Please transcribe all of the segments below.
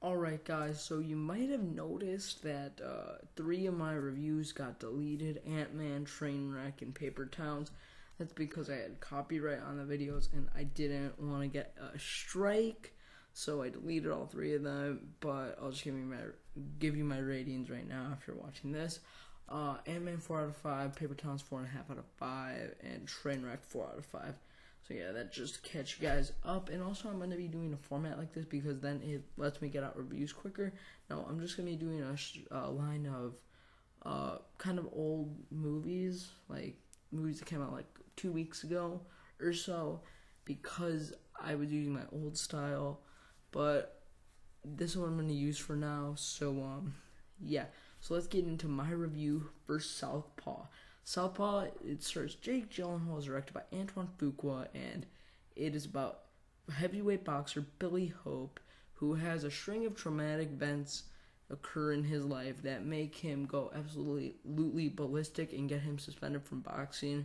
Alright guys, so you might have noticed that 3 of my reviews got deleted: Ant-Man, Trainwreck, and Paper Towns. That's because I had copyright on the videos and I didn't want to get a strike, so I deleted all 3 of them. But I'll just give you my ratings right now after watching this. Ant-Man 4 out of 5, Paper Towns 4.5 out of 5, and Trainwreck 4 out of 5. So yeah, that just to catch you guys up. And also I'm going to be doing a format like this because then it lets me get out reviews quicker. Now I'm just going to be doing a line of kind of old movies, like movies that came out like 2 weeks ago or so, because I was using my old style. But this is what I'm going to use for now. So yeah, so let's get into my review for Southpaw. Southpaw, it stars Jake Gyllenhaal, is directed by Antoine Fuqua, and it is about heavyweight boxer Billy Hope, who has a string of traumatic events occur in his life that make him go absolutely ballistic and get him suspended from boxing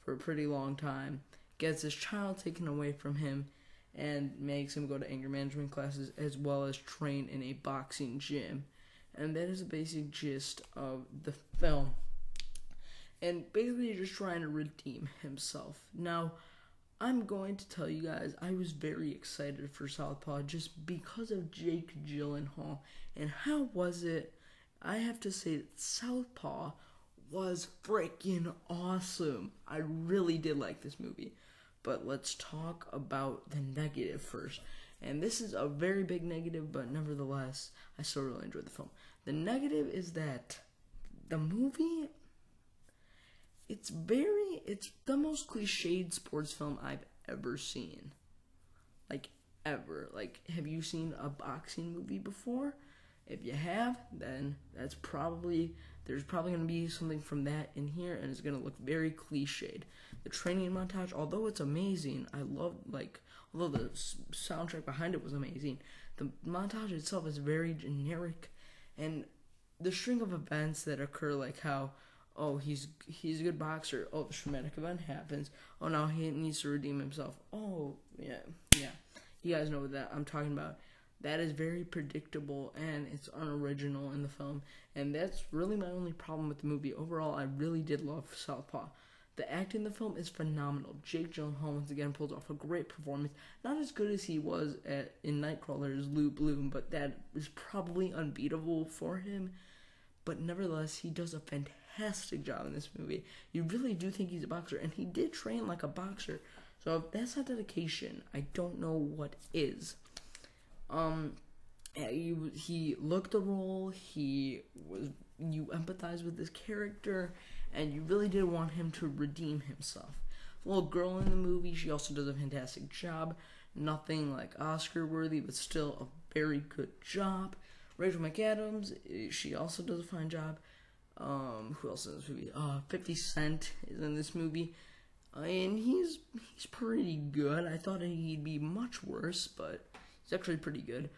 for a pretty long time, gets his child taken away from him, and makes him go to anger management classes as well as train in a boxing gym. And that is the basic gist of the film. And basically just trying to redeem himself. Now, I'm going to tell you guys, I was very excited for Southpaw just because of Jake Gyllenhaal. And how was it? I have to say that Southpaw was freaking awesome. I really did like this movie. But let's talk about the negative first. And this is a very big negative, but nevertheless, I still really enjoyed the film. The negative is that the movie, it's the most cliched sports film I've ever seen. Like, ever. Like, have you seen a boxing movie before? If you have, then there's probably going to be something from that in here, and it's going to look very cliched. The training montage, although it's amazing, although the soundtrack behind it was amazing, the montage itself is very generic, and the string of events that occur, like how, oh, he's a good boxer. Oh, the traumatic event happens. Oh, now he needs to redeem himself. Oh, yeah. You guys know what that I'm talking about. That is very predictable, and it's unoriginal in the film. And that's really my only problem with the movie. Overall, I really did love Southpaw. The acting in the film is phenomenal. Jake Gyllenhaal once again pulls off a great performance. Not as good as he was in Nightcrawler as Lou Bloom, but that is probably unbeatable for him. But nevertheless, he does a fantastic job in this movie. You really do think he's a boxer, and he did train like a boxer. So if that's not dedication, I don't know what is. He looked the role. You empathize with this character, and you really did want him to redeem himself. The little girl in the movie, she also does a fantastic job. Nothing like Oscar worthy, but still a very good job. Rachel McAdams, she also does a fine job. Who else is in this movie? 50 Cent is in this movie, and he's pretty good. I thought he'd be much worse, but he's actually pretty good.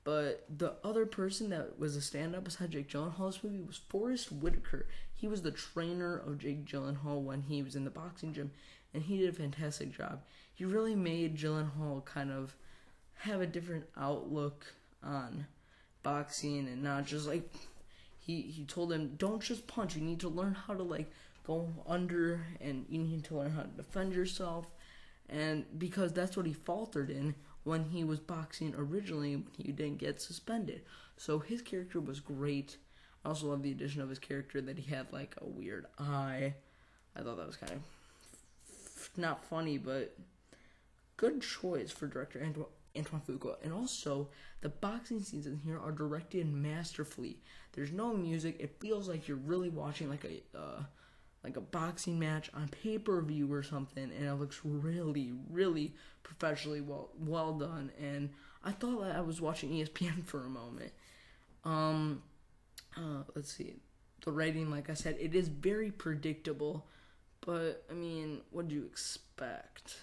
But the other person that was a stand-up beside Jake Gyllenhaal in this movie was Forrest Whitaker. He was the trainer of Jake Gyllenhaal when he was in the boxing gym, and he did a fantastic job. He really made Gyllenhaal kind of have a different outlook on boxing, and not just like he told him, don't just punch, you need to learn how to like go under, and you need to learn how to defend yourself. And because that's what he faltered in when he was boxing originally, when he didn't get suspended. So his character was great. I also love the addition of his character that he had like a weird eye. I thought that was kind of not funny, but good choice for director Antoine Fuqua. And also, the boxing scenes in here are directed masterfully. There's no music. It feels like you're really watching like a boxing match on pay-per-view or something, and it looks really professionally well done. And I thought that I was watching ESPN for a moment. Let's see. The writing, like I said, it is very predictable, but I mean, what do you expect?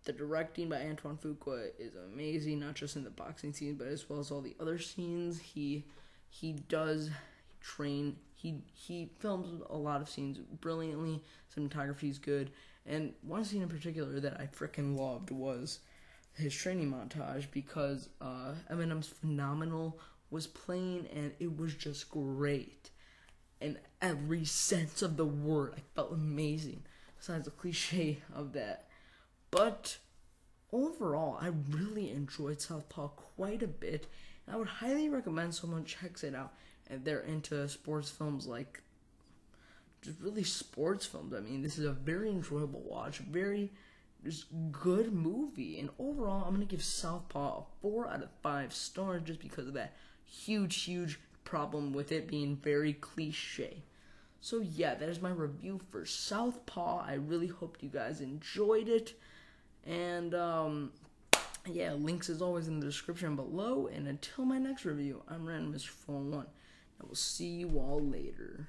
The directing by Antoine Fuqua is amazing, not just in the boxing scene, but as well as all the other scenes. He does train. He films a lot of scenes brilliantly. Cinematography is good, and one scene in particular that I freaking loved was his training montage because Eminem's Phenomenal was playing and it was just great. In every sense of the word, I felt amazing. Besides the cliche of that. But overall, I really enjoyed Southpaw quite a bit. And I would highly recommend someone checks it out if they're into sports films, like just really sports films. I mean, this is a very enjoyable watch, very just good movie. And overall, I'm gonna give Southpaw a 4 out of 5 stars just because of that huge problem with it being very cliche. So yeah, that is my review for Southpaw. I really hope you guys enjoyed it. And yeah, links as always in the description below. And until my next review, I'm Random Mr. 401. I will see you all later.